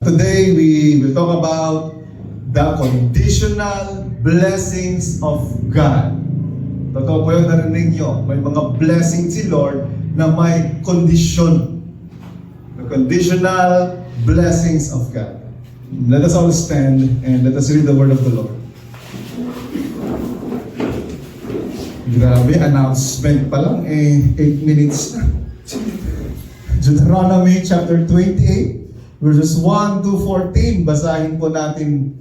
Today, we will talk about the conditional blessings of God. Totoo po yung narinig nyo. May mga blessings si Lord na may condition. The conditional blessings of God. Let us all stand and let us read the word of the Lord. Grabe, announcement pa lang, 8 minutes na. Deuteronomy chapter 28. Verses 1 to 14, basahin po natin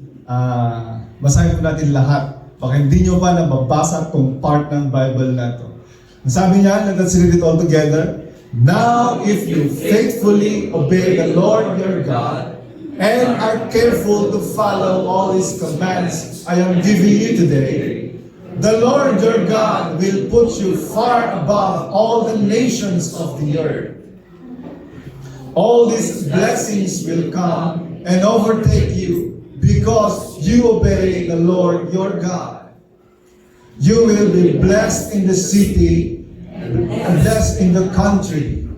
lahat. Baka hindi nyo pa nababasa itong part ng Bible na ito. Sabi niya, let us read it all together. Now, if you faithfully obey the Lord your God and are careful to follow all His commands I am giving you today, the Lord your God will put you far above all the nations of the earth. All these blessings will come and overtake you because you obey the Lord your God. You will be blessed in the city and blessed in the country.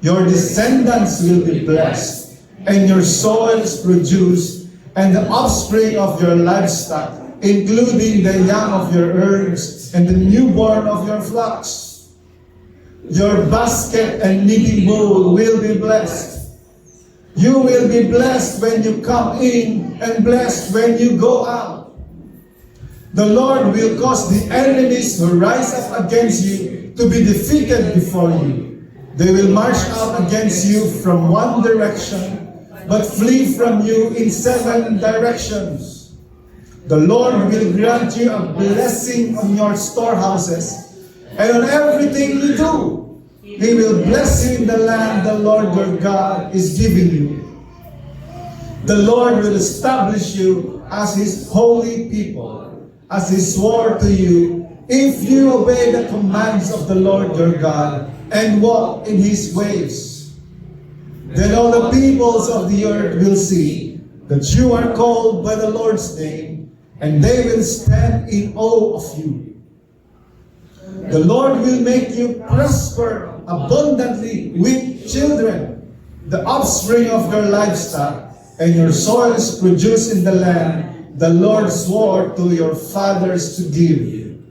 Your descendants will be blessed, and your soils produce, and the offspring of your livestock, including the young of your herds and the newborn of your flocks. Your basket and kneading bowl will be blessed. You will be blessed when you come in and blessed when you go out. The Lord will cause the enemies who rise up against you to be defeated before you. They will march out against you from one direction, but flee from you in 7 directions. The Lord will grant you a blessing on your storehouses and on everything you do. He will bless you in the land the Lord your God is giving you. The Lord will establish you as His holy people, as He swore to you, if you obey the commands of the Lord your God and walk in His ways. Then all the peoples of the earth will see that you are called by the Lord's name, and they will stand in awe of you. The Lord will make you prosper abundantly with children, the offspring of your livestock, and your soils produce in the land the Lord swore to your fathers to give you.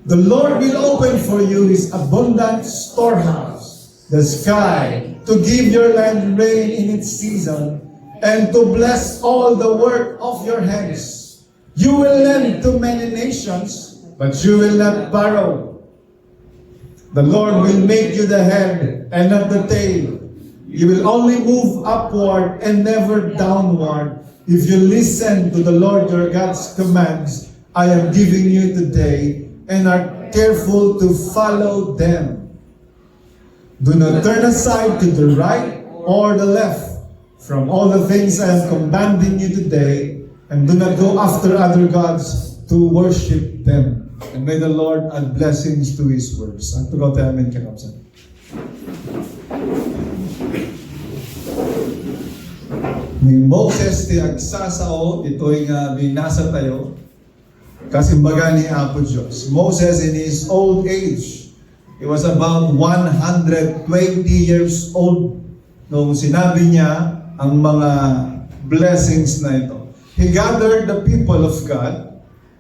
The Lord will open for you His abundant storehouse, the sky, to give your land rain in its season, and to bless all the work of your hands. You will lend to many nations, but you will not borrow. The Lord will make you the head and not the tail. You will only move upward and never downward if you listen to the Lord your God's commands I am giving you today and are careful to follow them. Do not turn aside to the right or the left from all the things I am commanding you today, and do not go after other gods to worship them. And may the Lord add blessings to His words. Ang tugaw tayo amin kakapsan. Ni Moses ti agsasao, ito'y nga binasa tayo, kasimbaga ni Apo Diyos. Moses in his old age, he was about 120 years old nung sinabi niya ang mga blessings na ito. He gathered the people of God.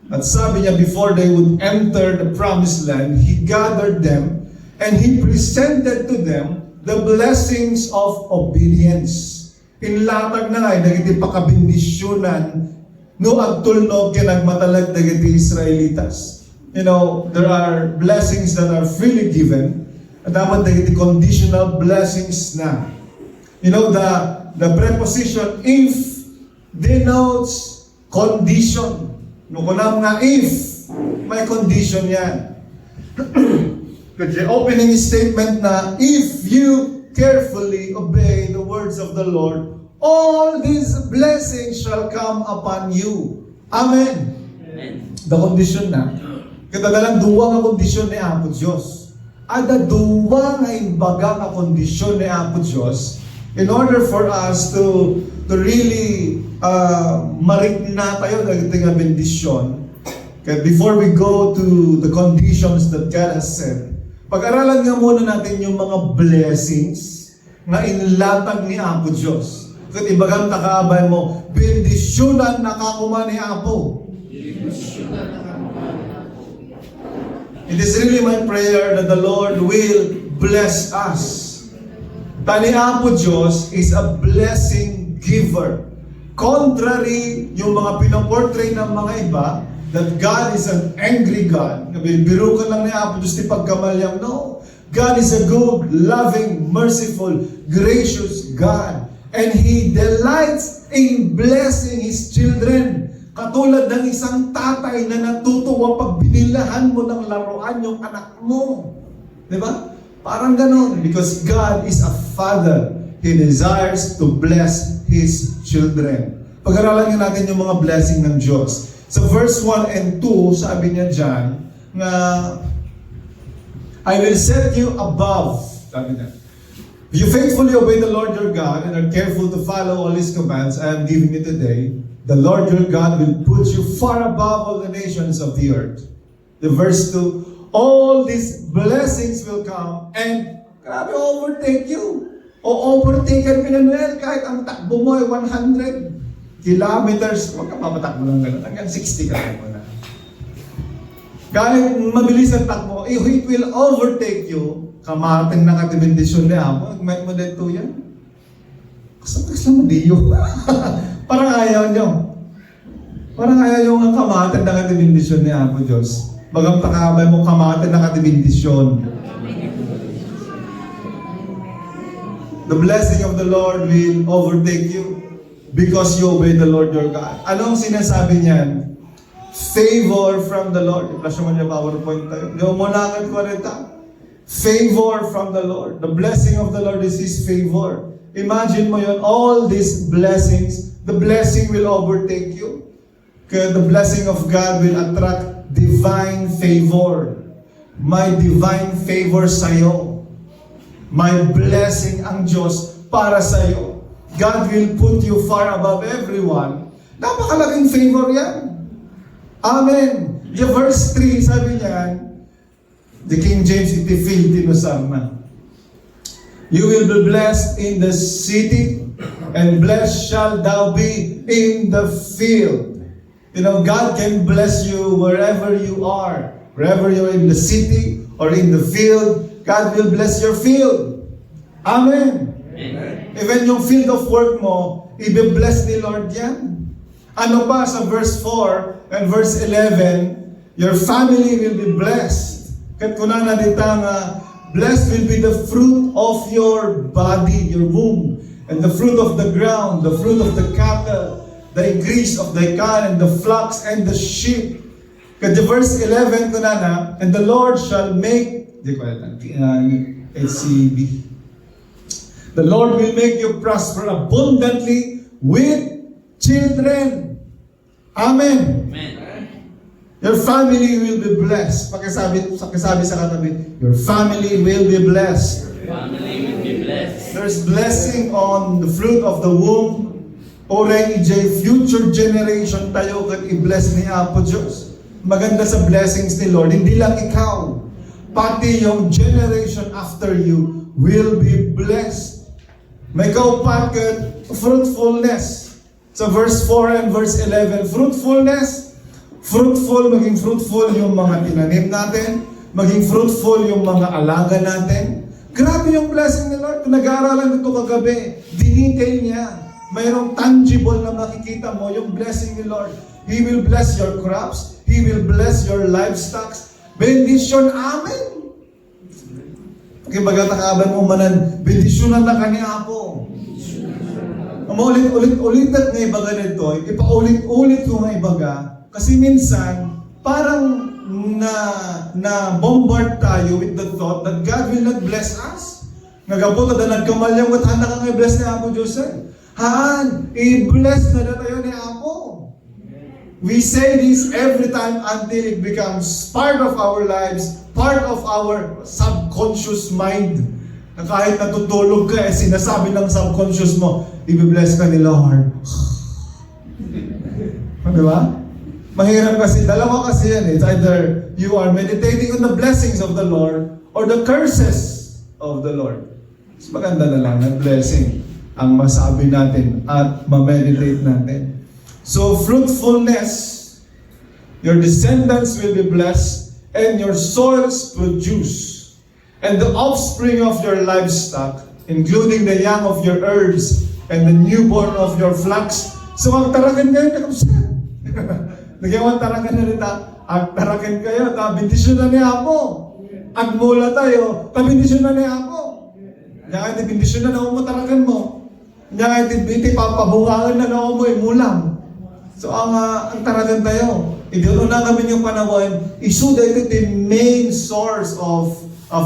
At sabi niya, before they would enter the promised land, He gathered them and He presented to them the blessings of obedience. Inlatag na nga, dagiti pakabindisyonan, no agtulnog kinagmatalag dagiti Israelitas. You know, there are blessings that are freely given, at dapat dagiti conditional blessings na. You know, the preposition if denotes condition. No kunam nga if, may condition yan. The opening statement na, if you carefully obey the words of the Lord, all these blessings shall come upon you. Amen. Amen. The condition na. Katagalang duwa nga kondisyon ni Apo Diyos. Ada duwa nga imbaga nga kondisyon ni Apo Diyos in order for us to really marikna tayo dagiti nga bendisyon. Okay, before we go to the conditions that God has said, pag-aralan nga muna natin yung mga blessings na inlatag ni Apo Diyos. Kung ibagang takaabay mo, bendisyonan na kakuma ni Apo. It is really my prayer that the Lord will bless us. Tani Apo Diyos is a blessing giver. Contrary yung mga pinaportray ng mga iba, that God is an angry God. Biro ka lang ni Apo Diyos ni pagkamalyang. No. God is a good, loving, merciful, gracious God. And He delights in blessing His children. Katulad ng isang tatay na natutuwa pag binilahan mo ng laruan yung anak mo. Diba? Parang ganun. Because God is a Father. He desires to bless His children. Pag-aralan nga natin yung mga blessing ng Diyos. Sa verse 1 and 2, sabi niya dyan, na I will set you above. Sabi niya, if you faithfully obey the Lord your God and are careful to follow all His commands I am giving you today, the Lord your God will put you far above all the nations of the earth. The verse 2, all these blessings will come and grabe overtake you. O overtaken ka na Noel kahit ang takbo mo ay 100 kilometers. Huwag ka papatakbo lang gano'n. Hanggang 60 ka lang muna. Kahit mabilis ang takbo, it will overtake you. Kamating na katibindisyon niya mo. May mo dito yan. Kasapag lang mo diyo. Parang ayaw nyo. Parang ayaw yung ang kamating na katibindisyon niya po Diyos. Bagang takabay mo kamating na katibindisyon. The blessing of the Lord will overtake you because you obey the Lord your God. Anong sinasabi niyan? Favor from the Lord. I-flash mo niya PowerPoint tayo. Yung muna ko rin favor from the Lord. The blessing of the Lord is His favor. Imagine mo yun, all these blessings, the blessing will overtake you. Kaya the blessing of God will attract divine favor. May divine favor sa'yo. May blessing ang Diyos para sa'yo. God will put you far above everyone. Napakalaking favor yan. Amen. Yung verse 3, sabi niyan, the King James itifil tinusar na. You will be blessed in the city, and blessed shall thou be in the field. You know, God can bless you wherever you are. Wherever you're in the city or in the field, God will bless your field. Amen. Amen. Even yung field of work mo, i-bless ni Lord yan. Ano pa sa verse 4 and verse 11, your family will be blessed. Kat kuna na ditang blessed will be the fruit of your body, your womb, and the fruit of the ground, the fruit of the cattle, the increase of the corn and the flocks and the sheep. Kat the verse 11 kuna na, and the Lord shall make, HCB. The Lord will make you prosper abundantly with children. Amen. Amen. Your family will be blessed. Pakisabi sa katabi, your family will be blessed. Family will be blessed. There's blessing on the fruit of the womb. Oray ijay future generation tayo kat i-bless ni Apo Diyos. Maganda sa blessings ni Lord. Hindi lang ikaw, pati yung generation after you will be blessed. May kaupakat fruitfulness. Sa verse 4 and verse 11, fruitfulness. Fruitful, maging fruitful yung mga tinanim natin. Maging fruitful yung mga alaga natin. Grabe yung blessing ni Lord. Kung nag-aaralan ito kagabi, dinetail niya. Mayroong tangible na makikita mo yung blessing ni Lord. He will bless your crops. He will bless your livestock. Bendition, amen. Kaya bagatakaban mo manan, bendisyonan na kanya Apo. Maulit-ulit-ulitat nga ibaga nito, ipaulit-ulit ko nga ibaga, kasi minsan, parang na-bombard tayo with the thought that God will not bless us. Nagapunta na nagkamalyang at handa ka nga i-bless ni Apo Joseph. Han, i-bless na tayo ni Apo. We say this every time until it becomes part of our lives, part of our subconscious mind. Na kahit natutulog ka, sinasabi ng subconscious mo, i-bless ka ni Lord. Di ba? Mahirap kasi, dalawa kasi yan. It's either you are meditating on the blessings of the Lord or the curses of the Lord. Mas maganda na lang ng blessing. ang masabi natin at ma-meditate natin. So, fruitfulness, your descendants will be blessed, and your soils produce, and the offspring of your livestock, including the young of your herbs, and the newborn of your flocks. So, ang tarakan kayo, kakamsan. Nagyawan tarakan na rin ang tarakan kayo, tabindisyon na niya ako. Ang mula tayo, tabindisyon na niya ako. Yan, tabindisyon na mo tarakan mo. Yan, iti papabungangan na mo mulam. So, ang tarakan tayo, idolo na kami yung panahon, isuda ito the main source of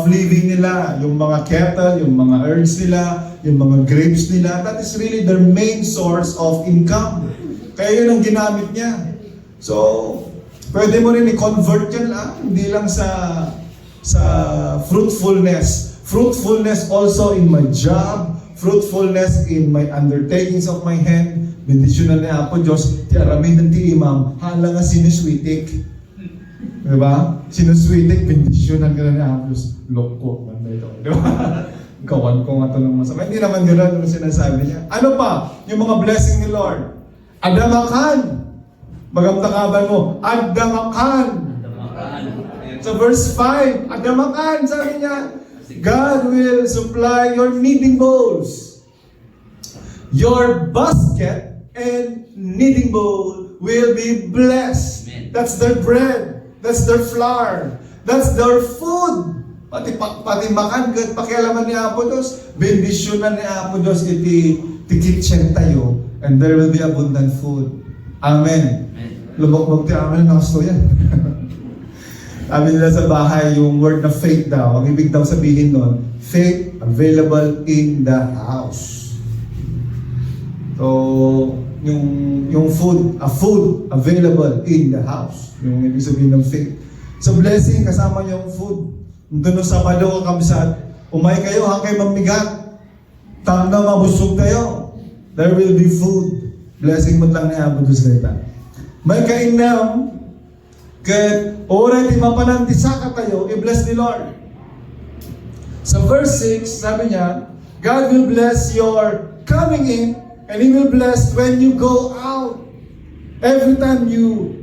living nila. Yung mga cattle, yung mga herbs nila, yung mga grapes nila, that is really their main source of income. Kaya yun ang ginamit niya. So, pwede mo rin i-convert yan, hindi lang sa fruitfulness. Fruitfulness also in my job, fruitfulness in my undertakings of my hand. Bendisyonan niya po, Diyos, ti aramid ng ti imam, hala nga sinuswitik. Diba? Sinuswitik, bendisyonan ka na niya po, Diyos, loko. Diba? Gawan ko nga ito ng masama. Hindi naman gano'n ang sinasabi niya. Ano pa? Yung mga blessing ni Lord. Adamakan. Magamtakaban mo. Adamakan. Sa verse 5, adamakan, sabi niya, God will supply your kneading bowls. Your basket and kneading bowl will be blessed. Amen. That's their bread. That's their flour. That's their food. Pati makan, pakialaman ni Apo Diyos, bendisyonan ni Apo Diyos, iti kitchen tayo, and there will be abundant food. Amen. Lumok-mok ti amen, nakasto yan. Sabi nila sa bahay, yung word na faith daw, ang ibig daw sabihin nun, faith available in the house. So, yung food available in the house. Yung ibig sabihin ng faith. So, blessing, kasama yung food. Doon sa Sabado, kamsat, umay kayo, hangkay mamigat. Tanda, mabusog tayo. There will be food. Blessing mo lang na Apo Diyos Rita. May kainam, kahit oray di mapanantisaka tayo, i-bless ni Lord. Sa verse 6, sabi niya, God will bless your coming in, and He will bless when you go out. Every time you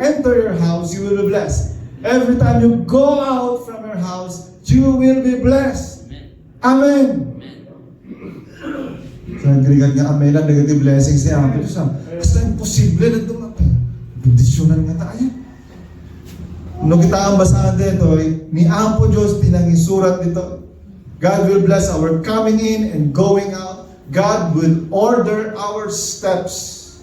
enter your house, you will be blessed. Every time you go out from your house, you will be blessed. Amen. Sa nagrigan nga amen lang, negative blessings niya. Basta imposible na dumating. Bendisyonan nga tayo. Nung kita ang basahan dito, ni Apo Diyos pinangisurat dito, God will bless our coming in and going out. God will order our steps.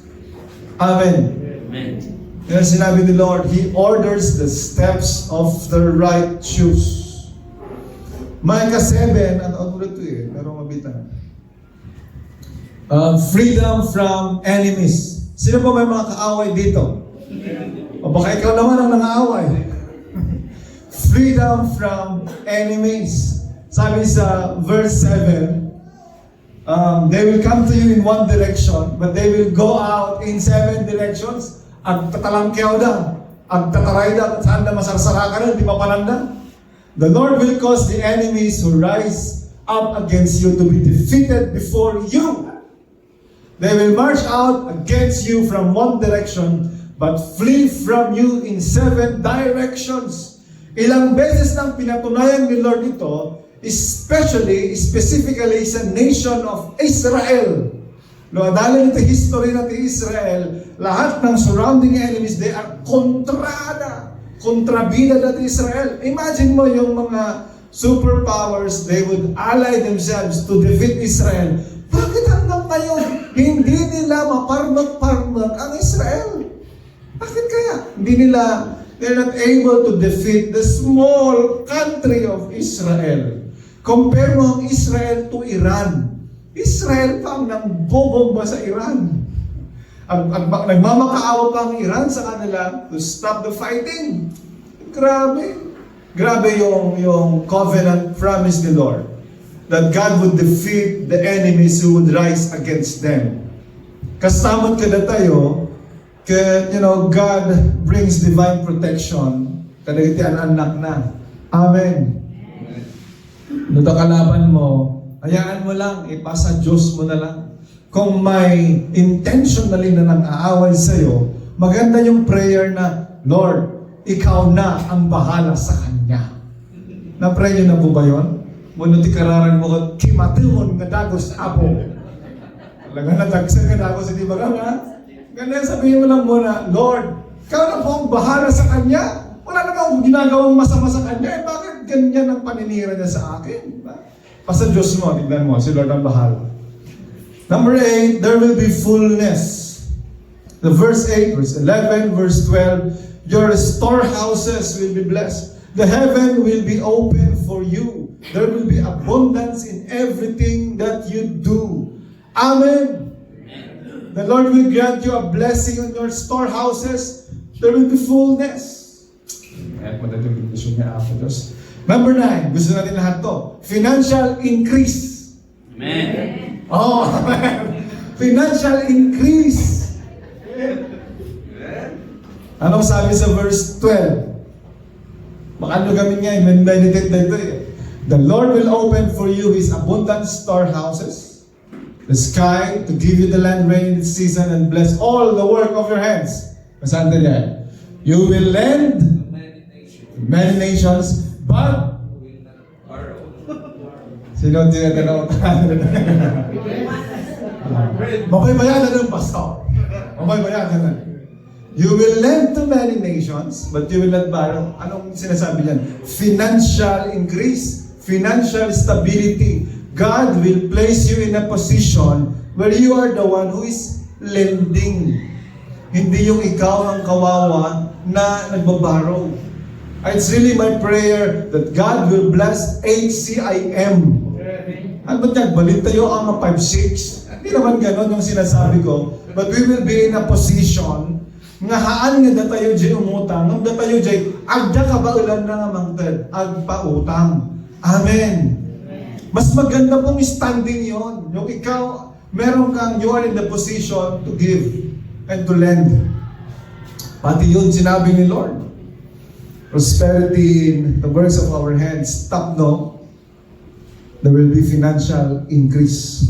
Amen. Amen. Yan sinabi ni Lord, He orders the steps of the righteous. Micah 7, ano ulit ito pero mabitan. Freedom from enemies. Sino po may mga kaaway dito? O baka ikaw naman ang nangaaway. Freedom from enemies. Sabi sa verse 7, they will come to you in one direction, but they will go out in 7 directions. Ang tatalangkyaw da, ang tataray da, saan na masarsara ka na, di pa pananda. The Lord will cause the enemies who rise up against you to be defeated before you. They will march out against you from one direction, but flee from you in 7 directions. Ilang beses nang pinatunayan ni Lord ito, specifically sa nation of Israel. No, dahil ito history natin Israel, lahat ng surrounding enemies, they are kontrabida natin Israel. Imagine mo yung mga superpowers, they would ally themselves to defeat Israel. Bakit hanggang ngayon, hindi nila maparmak-parmak ang Israel? Bakit kaya? They're not able to defeat the small country of Israel. Compare mo ang Israel to Iran. Israel pa ang nambobomba sa Iran. Nagmamakaawa pa ang Iran sa kanila to stop the fighting. Grabe. Grabe yung covenant promise ni Lord that God would defeat the enemies who would rise against them. Kasamot kada tayo, God brings divine protection. Kadagiti anak na. Amen. Nuta kalaban mo, Hayaan mo lang, ipasa Diyos mo na lang. Kung may intentionally na nang-aaway sa'yo, maganda yung prayer na, Lord, ikaw na ang bahala sa kanya. Na-pray niyo na po ba yun? Munuti kararang mo ko, kimatimon nga dagos apo. Talaga natagsan nga dagos, hindi ba nga? Ganyan sabihin mo lang muna, Lord, ikaw na po ang bahala sa kanya. Wala na akong ginagawang masama sa kanya. Bakit ganyan ang paninira niya sa akin? Basta Diyos mo, tignan mo, si Lord ang bahala. Number 8, there will be fullness. The verse 8, verse 11, verse 12, your storehouses will be blessed. The heaven will be open for you. There will be abundance in everything that you do. Amen. The Lord will grant you a blessing on your storehouses. There will be fullness. Number 9, gusto natin lahat to. Financial increase. Amen. Oh, financial increase. Anong sabi sa verse 12? Baka ano kami nga, meditate na ito eh. The Lord will open for you His abundant storehouses, the sky to give you the land rain in its season and bless all the work of your hands. Masaan yan? You will lend to many nations, but sino ang tinatanong? Mabaybayanan ng pastor. Mabaybayanan na. You will lend to many nations, but you will not borrow. Anong sinasabi niyan? Financial increase, financial stability. God will place you in a position where you are the one who is lending. Hindi yung ikaw ang kawawa na nagbaborrow. It's really my prayer that God will bless HCIM. Ano ba yan? Balik tayo ang 5-6. Hindi naman ganon yung sinasabi ko. But we will be in a position nga haan nga datayo jay umutang, nga datayo jay agda ka ba ulan na nga mangted, agpautang. Amen. Mas maganda pong standing yon. Yung ikaw, meron kang, you are in the position to give and to lend. Pati yun, sinabi ni Lord. Prosperity in the works of our hands. Stop, no? There will be financial increase.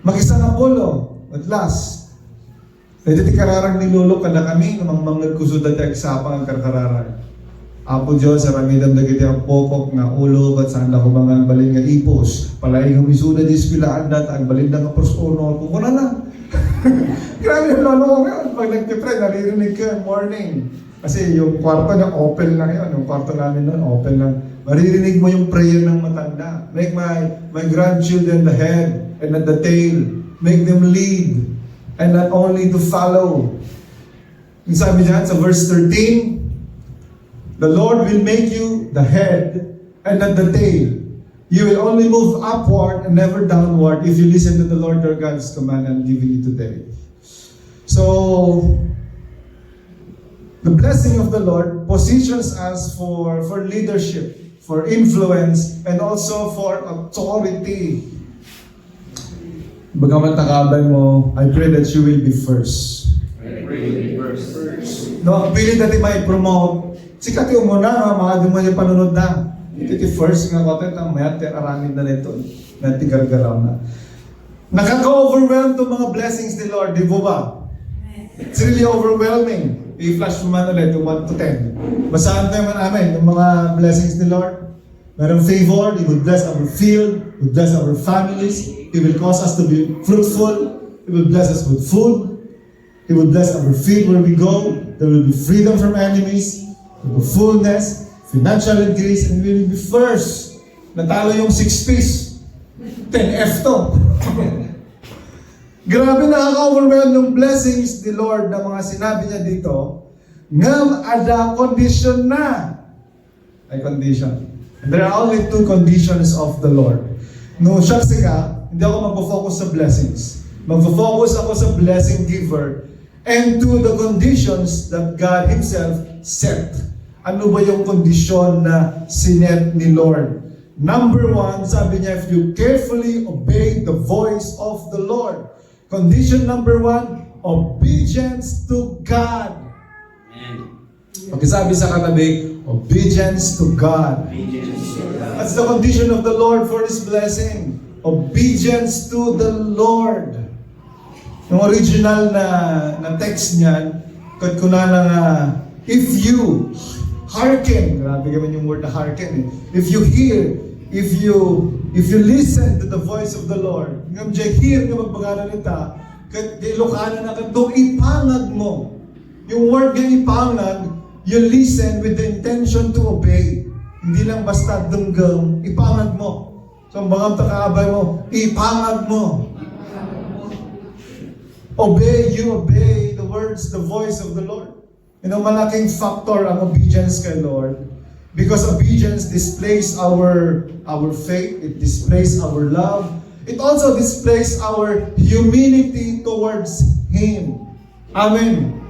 Mag-isa na polo. At last, dahil ti kararang nilulok kada kami, namang mga kusudad at eksapang ang karkararang. Apo Diyos, aramidam na kita ang pokok nga ulo, at saan na ko mga balin nga ipos. Palay ng misuda di espilaan dat, ang balin na nga prosono, kung na. Grabe yung lolo ko ngayon. Pag nagtipre, naririnig ka morning. Kasi yung kwarto niya, open lang yun. Yung kwarto namin nun, open lang. Maririnig mo yung prayer ng matanda. Make my grandchildren the head and not the tail. Make them lead and not only to follow. Yung sabi dyan sa verse 13, the Lord will make you the head and not the tail. You will only move upward and never downward if you listen to the Lord your God's command I'm giving you today. So, the blessing of the Lord positions us for leadership, for influence, and also for authority. Bagaman takabay mo, I pray that you will be first. No, ang pilit natin may promote. Sikat yung muna, mga dumay panunod na. Ito first nga kote, mayat aramin na nito. Mayat gargaraw na. Nakaka-overwhelm itong mga blessings ni Lord, di po ba? It's really overwhelming. I-flash mo man ulit yung 1 to 10. Basahan tayo man amin yung mga blessings ni Lord. Merong favor, He will bless our field, He will bless our families, He will cause us to be fruitful, He will bless us with food, He will bless our feet where we go, there will be freedom from enemies, there will be fullness, financial increase, and we will be first. Natalo yung 6-piece. 10F to. Grabe nakaka-overwhelm ng blessings ni Lord na mga sinabi niya dito. Ngam ada condition na. Ay condition. There are only 2 conditions of the Lord. No, shucks ka, hindi ako magpo-focus sa blessings. Magpo-focus ako sa blessing giver and to the conditions that God Himself set. Ano ba yung kondisyon na sinet ni Lord? Number 1, sabi niya, if you carefully obey the voice of the Lord. Condition number 1, obedience to God. Amen. Pagkasabi sa katabi, obedience to God. That's the condition of the Lord for His blessing. Obedience to the Lord. Yung original na text niyan, kat ko na nga, if you hearken, grabe naman yung word na hearken eh. If you hear, if you listen to the voice of the Lord, ngam jay hear nga magpagana nita, kat di Ilocano na kat do ipangag mo. Yung word nga ipangag, you listen with the intention to obey. Hindi lang basta dunggang, ipangag mo. So ang bangam takaabay mo, ipangag mo. Obey, you obey the words, the voice of the Lord. You know, malaking factor ang obedience kay Lord. Because obedience displays our faith, it displays our love, it also displays our humility towards Him. Amen.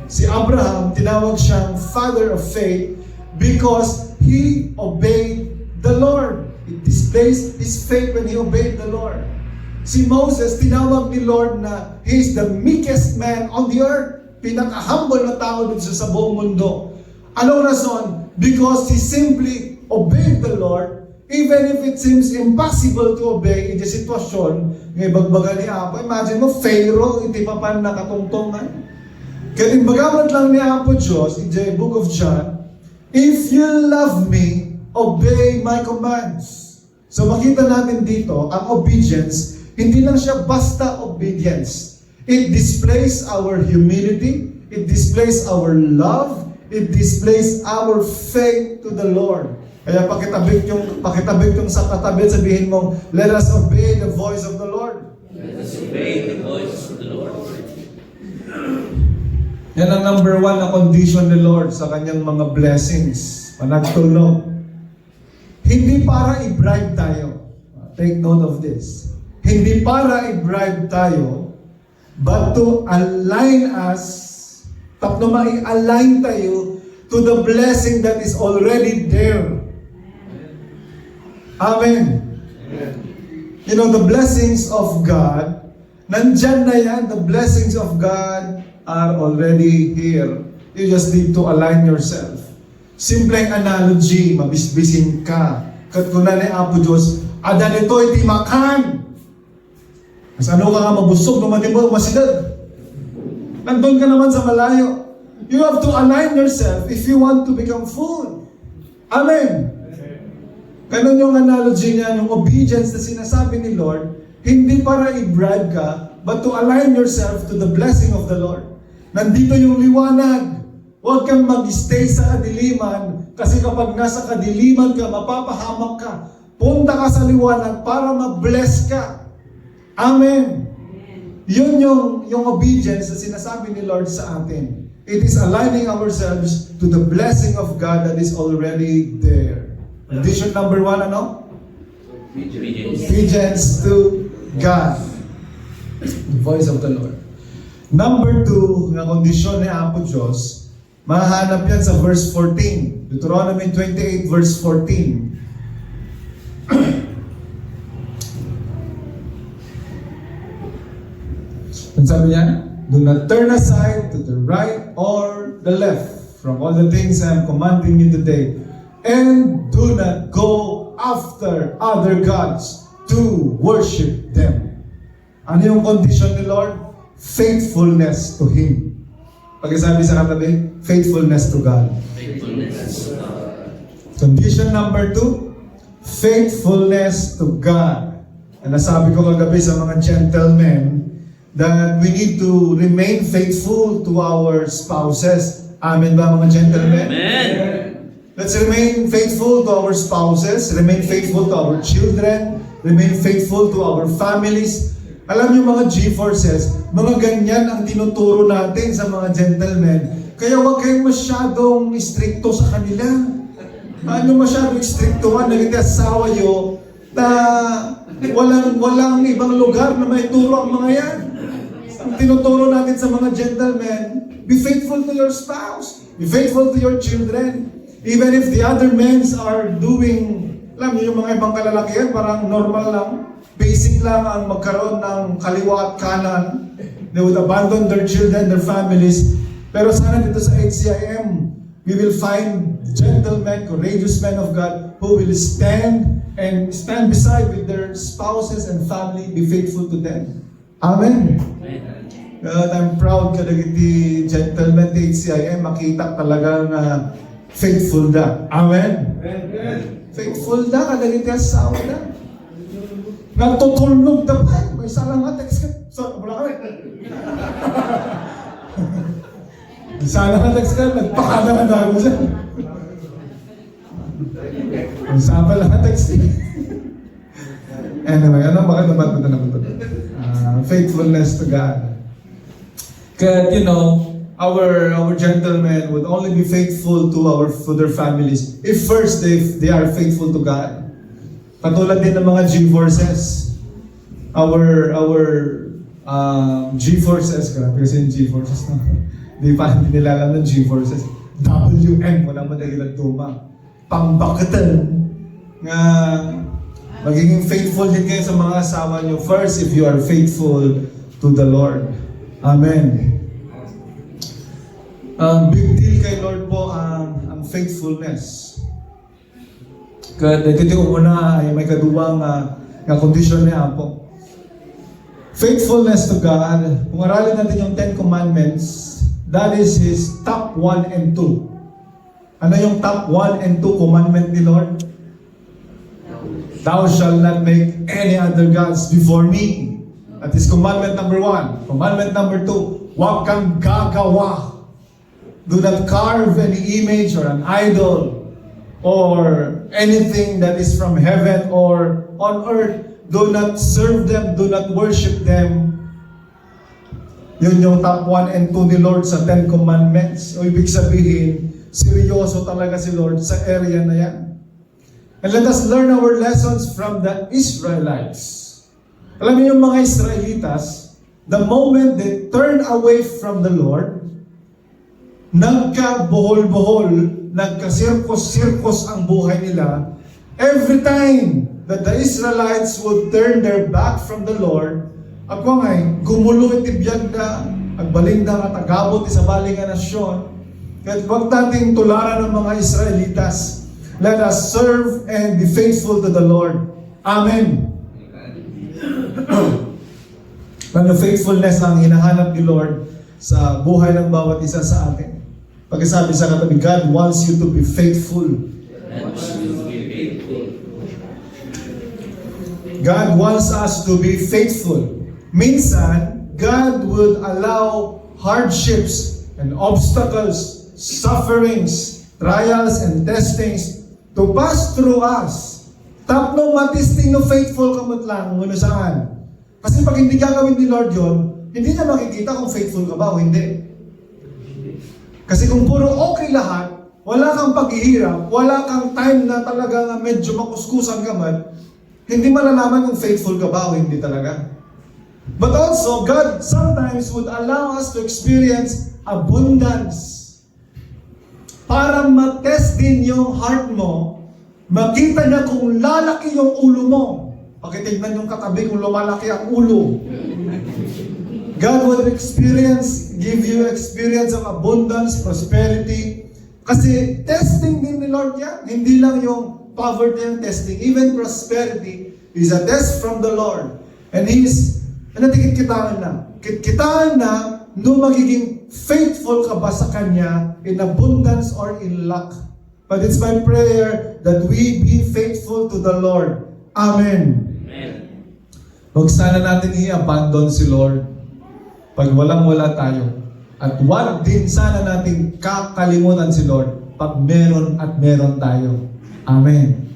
Si Abraham, tinawag siyang father of faith because he obeyed the Lord. It displays his faith when he obeyed the Lord. Si Moses, tinawag ni Lord na he is the meekest man on the earth. Pinaka-humble na tao dito sa buong mundo. Anong rason? Because he simply obeyed the Lord, even if it seems impossible to obey in the sitwasyon ng ibagbaga ni Apo. Imagine mo, Pharaoh, hindi pa pa nakatungtungan. Kaya imbagamat lang ni Apo Diyos in the book of John, if you love me, obey my commands. So makita natin dito, ang obedience, hindi lang siya basta obedience. It displays our humility, it displays our love, it displays our faith to the Lord. Kaya pakitabik yung sa katabi, sabihin mo, let us obey the voice of the Lord. Let us obey the voice of the Lord. Yan ang number one na condition ni Lord sa kanyang mga blessings. Panagtulog. Hindi para i-bribe tayo. Take note of this. Hindi para i-bribe tayo, but to align us, i-align tayo to the blessing that is already there. Amen. You know, the blessings of God, nandyan na yan, the blessings of God are already here. You just need to align yourself. Simpleng analogy, mabisbisin ka. Kat kuna ni Apo Diyos, adan ito iti makan. Mas ano ka nga mabusog, naman mo masidad. Nandun ka naman sa malayo. You have to align yourself if you want to become full. Amen. Ganun yung analogy niya, yung obedience na sinasabi ni Lord, hindi para i-bribe ka, but to align yourself to the blessing of the Lord. Nandito yung liwanag. Huwag kang mag-stay sa kadiliman, kasi kapag nasa kadiliman ka, mapapahamak ka. Punta ka sa liwanag para mag-bless ka. Amen. Yun yung obedience na sinasabi ni Lord sa atin. It is aligning ourselves to the blessing of God that is already there. Condition number one, ano? Obedience to God. The voice of the Lord. Number two, na kondisyon ni Apo Diyos, mahanap yan sa verse 14. Deuteronomy 28 verse 14. Ang sabi niya, do not turn aside to the right or the left from all the things I am commanding you today, and do not go after other gods to worship them. Ano yung condition ni Lord? Faithfulness to Him. Pag-sabi sa katabi, faithfulness to God. Faithfulness to God. Condition number two, faithfulness to God. And nasabi ko kagabi sa mga gentlemen, that we need to remain faithful to our spouses. Amen ba mga gentlemen? Amen. Let's remain faithful to our spouses, remain faithful to our children, remain faithful to our families. Alam niyo mga G-Forces, mga ganyan ang tinuturo natin sa mga gentlemen. Kaya huwag kayong masyadong stricto sa kanila. Ano masyadong strictohan na hindi asawa nyo na walang ibang lugar na may turo ang mga yan. Ang tinuturo natin sa mga gentlemen, be faithful to your spouse, be faithful to your children. Even if the other men are doing, alam niyo yung mga ibang kalalakihan, parang normal lang, basic lang ang magkaroon ng kaliwa at kanan. They would abandon their children, their families. Pero sana dito sa HCIM, we will find gentlemen, courageous men of God who will stand and stand beside with their spouses and family, be faithful to them. Amen. God, I'm proud kada iti gentleman ti HCIM, makita talaga na faithful da. Amen. Faithful da kada iti asawa da. Nagtutulnog da pa. May salang nga text ka. So, wala kami. Sana nga text ka, nagpakala nga na ako dyan. Sama lang ang text eh. Anyway, bakit naman ito? Faithfulness to God. Kaya, our gentlemen would only be faithful to their families if first they are faithful to God. Katulad din ng mga G-forces. Our G-forces, grabe kasi yung G-forces na. Hindi nila alam ng G-forces. WM, wala mo dahil nagtuma. Pangbakatan nga magiging faithful din kayo sa mga asawa nyo. First, if you are faithful to the Lord. Amen. Big deal kay Lord po ang faithfulness. Kaya dito una ay may kaduwang nga kondisyon niya po. Faithfulness to God, kung aralin natin yung 10 Commandments, that is His top 1 and 2. Ano yung top 1 and 2 commandment ni Lord? Thou shalt not make any other gods before me. That is commandment number 1. Commandment number 2, huwag kang gagawa. Do not carve any image or an idol or anything that is from heaven or on earth. Do not serve them, do not worship them. Yun yung top 1 and 2 ni Lord sa 10 Commandments. O ibig sabihin, seryoso talaga si Lord sa area na yan. And let us learn our lessons from the Israelites. Alam niyo yung mga Israelitas, the moment they turn away from the Lord, nagka-bohol-bohol, nagka-sirkos-sirkos ang buhay nila. Every time that the Israelites would turn their back from the Lord, ako ngay, gumulo itibiyag na, agbalinda at agabot sa baling nga nasyon. Kahit wag nating tularan ng mga Israelitas. Let us serve and be faithful to the Lord. Amen. Ano faithfulness ang hinahanap ni Lord sa buhay ng bawat isa sa atin. Pagkasabi sa katabi, God wants you to be faithful. God wants us to be faithful. Minsan, God would allow hardships and obstacles, sufferings, trials and testings to pass through us. Tapno matisting no faithful kamot lang, muna saan. Kasi pag hindi gagawin ni Lord yon, hindi niya makikita kung faithful ka ba o hindi. Kasi kung puro okay lahat, wala kang paghihirap, wala kang time na talaga medyo makuskusan ka man, hindi malalaman kung faithful ka ba o hindi talaga. But also, God sometimes would allow us to experience abundance. Para matest din yung heart mo, makita niya kung lalaki yung ulo mo. Pakitignan yung katabi kung lumalaki ang ulo. God will give you experience of abundance, prosperity. Kasi testing din ni Lord yan. Hindi lang yung poverty ang testing. Even prosperity is a test from the Lord. And kitkitaan na. Kitkitaan na no magiging faithful ka ba sa Kanya in abundance or in lack. But it's my prayer that we be faithful to the Lord. Amen. Huwag sana natin i-abandon si Lord pag walang-wala tayo. At huwag din sana natin kakalimutan si Lord pag meron at meron tayo. Amen.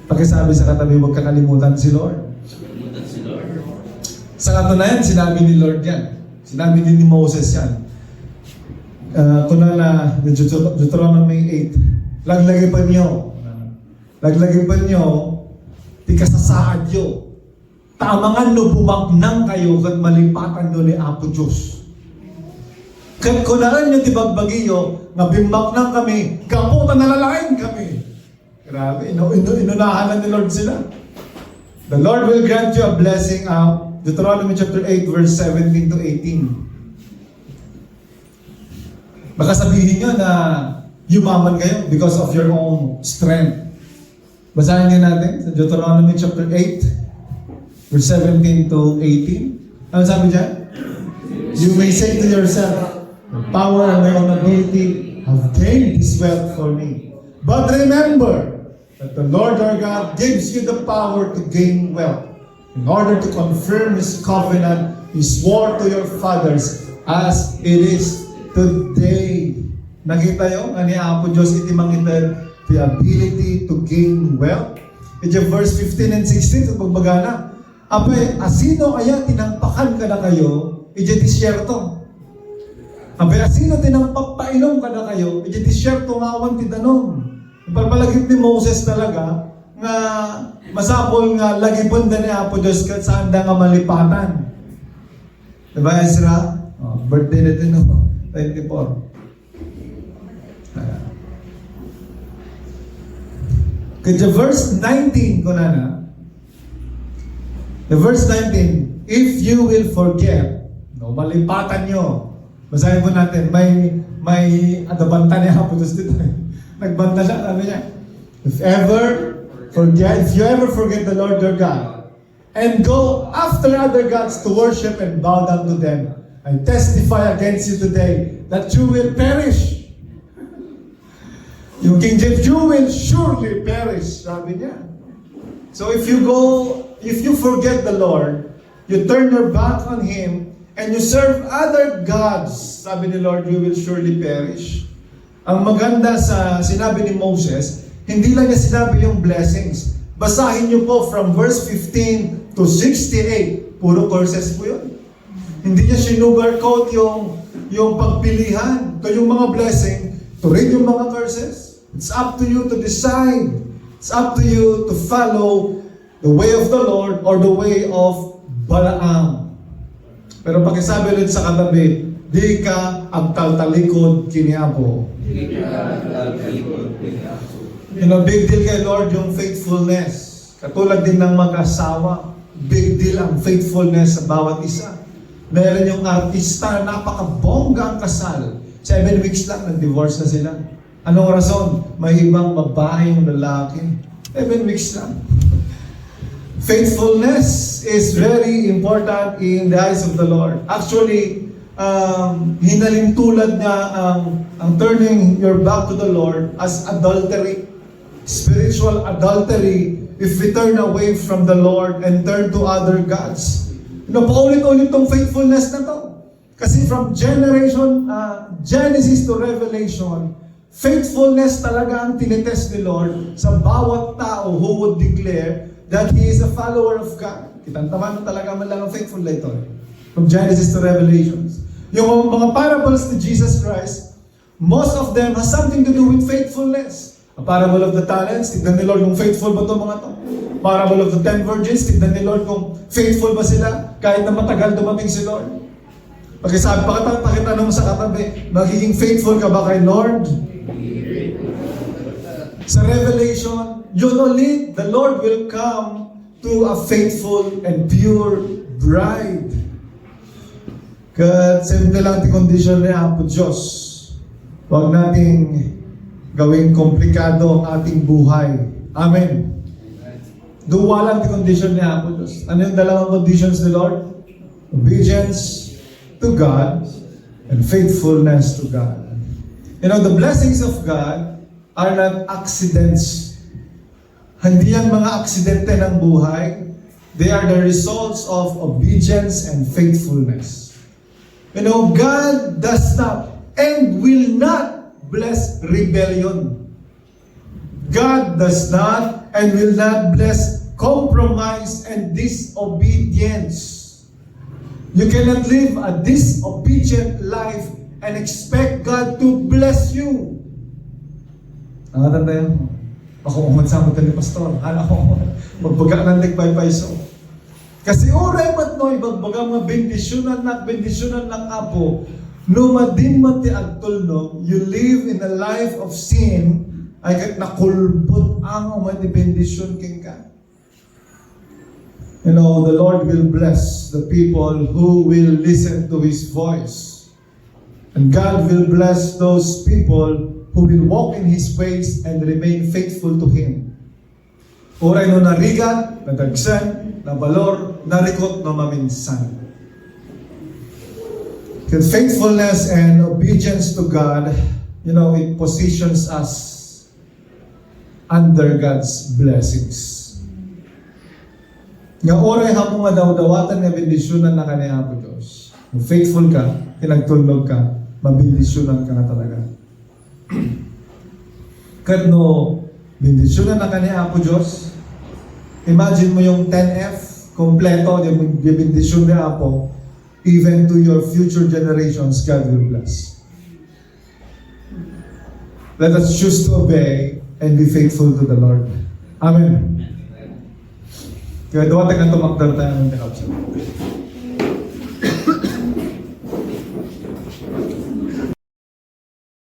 Pagkasabi sa katabi, huwag kakalimutan si Lord. Sa katunayan, sinabi ni Lord yan. Sinabi din ni Moses yan. Kunala, Deuteronomy 8, laglagay pa niyo, ti kasasaad yo. Tamangan no bumagnang kayo kat malipatan no ni Apo Diyos. Kat kunaran nyo ti bagbagiyo, nga bimaknang kami, gaputan nalalain kami. Grabe, inunahan ni Lord sila. The Lord will grant you a blessing out. Deuteronomy chapter 8, verse 17 to 18. Baka sabihin nyo na yumaman kayo because of your own strength. Basahin din natin sa Deuteronomy chapter 8, verse 17 to 18. Ano sabi dyan? You may say to yourself, "The power and my own ability have gained this wealth for me." But remember that the Lord our God gives you the power to gain wealth in order to confirm His covenant He swore to your fathers as it is today. Nakita yung ani Apo Diyos iti mangitan the ability to gain wealth. Ito verse 15 and 16 sa pagbagana. Ape, asino kaya tinampakan ka na kayo, iti disyerto. Ape, asino tinampapainom ka na kayo, iti disyerto nga awan ti danom. Palpalagip ni Moses talaga, nga masapol nga lagipon da ni Apo Diyos kat saan da nga malipatan. Diba Ezra? Oh, birthday nito no, 24. Kaya verse 19 ko na. The verse 19, if you will forget, no, malipatan nyo. Basahin po natin, may adabanta niya po dito. Nagbanta siya, sabi niya, if you ever forget the Lord your God, and go after other gods to worship and bow down to them, I testify against you today that you will perish. Yung King James, you will surely perish, sabi niya. So if you forget the Lord, you turn your back on Him, and you serve other gods, sabi ni Lord, you will surely perish. Ang maganda sa sinabi ni Moses, hindi lang niya sinabi yung blessings. Basahin niyo po from verse 15 to 68. Puro curses po yun. Hindi niya sinugarcoat yung pagpilihan. Ito yung mga blessing, to read yung mga curses. It's up to you to decide. It's up to you to follow the way of the Lord or the way of Balaam. Pero pakisabi ulit sa katabi, di ka agtaltalikod kiniapo. Big deal kay Lord yung faithfulness. Katulad din ng mag-asawa, big deal ang faithfulness sa bawat isa. Meron yung artista, napakabongga ang kasal. 7 weeks lang, nag-divorce na sila. Anong rason? May ibang babaeng lalaki. 7 weeks lang. Faithfulness is very important in the eyes of the Lord. Actually, hinalintulad niya ang turning your back to the Lord as adultery. Spiritual adultery if we turn away from the Lord and turn to other gods. Paulit-ulit tong faithfulness na to. Kasi from Genesis to Revelation, faithfulness talaga ang tinitest ni Lord sa bawat tao who would declare that he is a follower of God. Kitang-taman talaga man lang ang faithful ito. From Genesis to Revelations. Yung mga parables ni Jesus Christ, most of them has something to do with faithfulness. A parable of the talents, tignan ni Lord kung faithful ba ito mga to. Parable of the 10 virgins, tignan ni Lord kung faithful ba sila kahit na matagal dumating si Lord. Pagkasabi, pakitanong sa katabi, magiging faithful ka ba kay Lord? Sa Revelation, yun ulit, the Lord will come to a faithful and pure bride. Kat simple lang ti kondisyon ni Apo Diyos. Huwag nating gawing komplikado ang ating buhay. Amen. Duwa lang ti kondisyon ni Apo Diyos. Ano yung dalawang conditions ni Lord? Obedience to God and faithfulness to God. You know, the blessings of God are not accidents. Hindi yan mga aksidente ng buhay. They are the results of obedience and faithfulness. You know, God does not and will not bless rebellion. God does not and will not bless compromise and disobedience. You cannot live a disobedient life and expect God to bless you. Nakatanda yun? Ako umansama ka ni Pastor. Hala ko, magbaga ng tigpay-paiso. Kasi oray ba't no, ibagbaga mga bendisyonan ng Apo, no madin mati agtol no, you live in a life of sin, ay kahit nakulbot ang umati bendisyon king ka. You know, the Lord will bless the people who will listen to His voice. And God will bless those people who will walk in His ways and remain faithful to Him. Uray no narigat, nadagsan, nabalor, narikot, no maminsan. Because faithfulness and obedience to God, it positions us under God's blessings. Nga oray hamo nga daw-dawatan nga bendisyonan na kaniya po Diyos. Kung faithful ka, pinagtulog ka, mabindisyonan ka na talaga. Kad no, bendisyonan na kaniya po Diyos, imagine mo yung 10F, kompleto, yung bendisyon ni Apo, even to your future generations, God will bless. Let us choose to obey and be faithful to the Lord. Amen. Kaya doon tayo tumakdar tayo ng